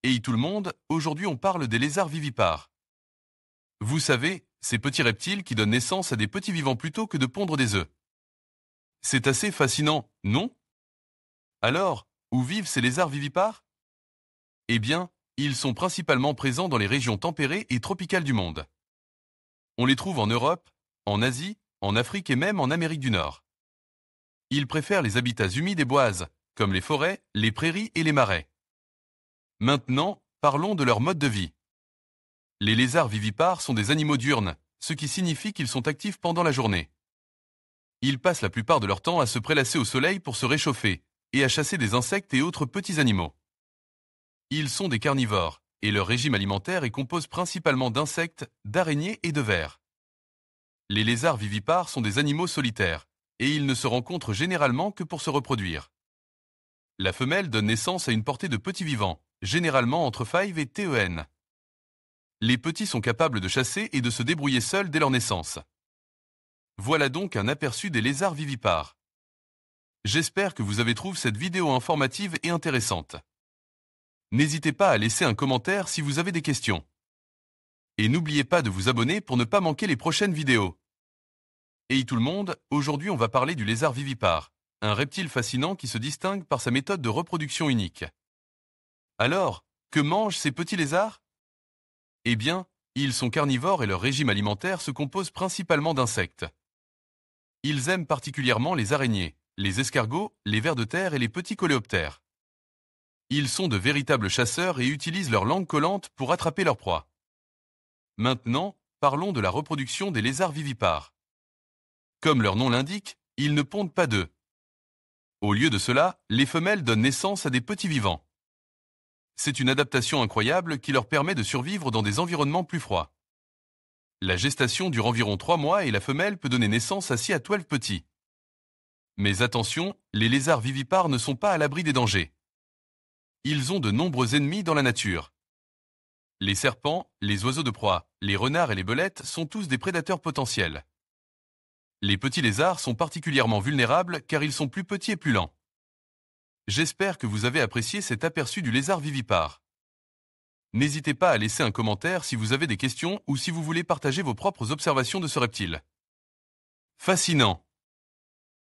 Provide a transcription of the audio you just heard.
Hey tout le monde, aujourd'hui on parle des lézards vivipares. Vous savez, ces petits reptiles qui donnent naissance à des petits vivants plutôt que de pondre des œufs. C'est assez fascinant, non? Alors, où vivent ces lézards vivipares? Eh bien, ils sont principalement présents dans les régions tempérées et tropicales du monde. On les trouve en Europe, en Asie, en Afrique et même en Amérique du Nord. Ils préfèrent les habitats humides et boisés, comme les forêts, les prairies et les marais. Maintenant, parlons de leur mode de vie. Les lézards vivipares sont des animaux diurnes, ce qui signifie qu'ils sont actifs pendant la journée. Ils passent la plupart de leur temps à se prélasser au soleil pour se réchauffer et à chasser des insectes et autres petits animaux. Ils sont des carnivores, et leur régime alimentaire est composé principalement d'insectes, d'araignées et de vers. Les lézards vivipares sont des animaux solitaires, et ils ne se rencontrent généralement que pour se reproduire. La femelle donne naissance à une portée de petits vivants, généralement entre 5 et ten. Les petits sont capables de chasser et de se débrouiller seuls dès leur naissance. Voilà donc un aperçu des lézards vivipares. J'espère que vous avez trouvé cette vidéo informative et intéressante. N'hésitez pas à laisser un commentaire si vous avez des questions. Et n'oubliez pas de vous abonner pour ne pas manquer les prochaines vidéos. Hey tout le monde, aujourd'hui on va parler du lézard vivipare, un reptile fascinant qui se distingue par sa méthode de reproduction unique. Alors, que mangent ces petits lézards? Eh bien, ils sont carnivores et leur régime alimentaire se compose principalement d'insectes. Ils aiment particulièrement les araignées, les escargots, les vers de terre et les petits coléoptères. Ils sont de véritables chasseurs et utilisent leur langue collante pour attraper leur proie. Maintenant, parlons de la reproduction des lézards vivipares. Comme leur nom l'indique, ils ne pondent pas d'œufs. Au lieu de cela, les femelles donnent naissance à des petits vivants. C'est une adaptation incroyable qui leur permet de survivre dans des environnements plus froids. La gestation dure environ 3 mois et la femelle peut donner naissance à 6 à 12 petits. Mais attention, les lézards vivipares ne sont pas à l'abri des dangers. Ils ont de nombreux ennemis dans la nature. Les serpents, les oiseaux de proie, les renards et les belettes sont tous des prédateurs potentiels. Les petits lézards sont particulièrement vulnérables car ils sont plus petits et plus lents. J'espère que vous avez apprécié cet aperçu du lézard vivipare. N'hésitez pas à laisser un commentaire si vous avez des questions ou si vous voulez partager vos propres observations de ce reptile. Fascinant!